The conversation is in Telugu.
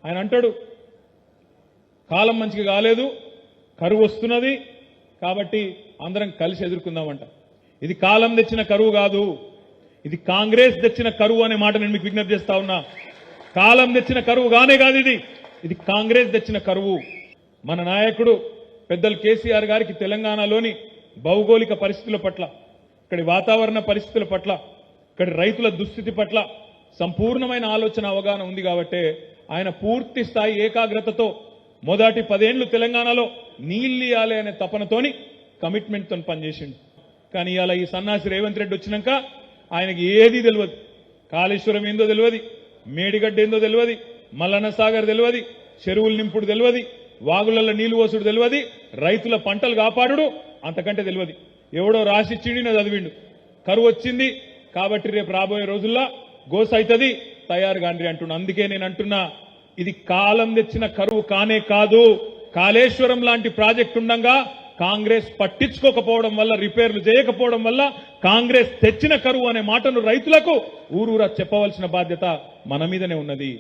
ఆయన అంటాడు కాలం మంచిగా కాలేదు, కరువు వస్తున్నది, కాబట్టి అందరం కలిసి ఎదుర్కొందామంట. ఇది కాలం తెచ్చిన కరువు కాదు, ఇది కాంగ్రెస్ తెచ్చిన కరువు అనే మాట నేను మీకు విజ్ఞప్తి చేస్తా ఉన్నా. కాలం తెచ్చిన కరువు గానే కాదు ఇది కాంగ్రెస్ తెచ్చిన కరువు. మన నాయకుడు పెద్దలు కేసీఆర్ గారికి తెలంగాణలోని భౌగోళిక పరిస్థితుల పట్ల, ఇక్కడి వాతావరణ పరిస్థితుల పట్ల, ఇక్కడి రైతుల దుస్థితి పట్ల సంపూర్ణమైన ఆలోచన అవగాహన ఉంది కాబట్టి ఆయన పూర్తి స్థాయి ఏకాగ్రతతో మొదటి 10 ఏళ్లు తెలంగాణలో నీళ్లు ఇయ్యాలి అనే తపనతోని కమిట్మెంట్తో పనిచేసిండు. కానీ ఇవాళ ఈ సన్నాసి రేవంత్ రెడ్డి వచ్చినాక ఆయనకి ఏదీ తెలియదు. కాళేశ్వరం ఏందో తెలియదు, మేడిగడ్డ ఏందో తెలియదు, మల్లన్న సాగర్ తెలియదు, చెరువులు నింపుడు తెలియదు, వాగులలో నీళ్లు పోసుడు తెలియదు, రైతుల పంటలు కాపాడుడు అంతకంటే తెలియదు. ఎవడో రాసిచ్చిండి నా చదివిండు, కరువు వచ్చింది కాబట్టి రేపు రాబోయే రోజుల్లో గోస అవుతుంది తయారు కాండ్రి అంటున్నా. అందుకే నేను అంటున్నా ఇది కాలం తెచ్చిన కరువు కానే కాదు. కాళేశ్వరం లాంటి ప్రాజెక్టు ఉండగా కాంగ్రెస్ పట్టించుకోకపోవడం వల్ల, రిపేర్లు చేయకపోవడం వల్ల కాంగ్రెస్ తెచ్చిన కరువు అనే మాటను రైతులకు ఊరూరా చెప్పవలసిన బాధ్యత మన మీదనే ఉన్నది.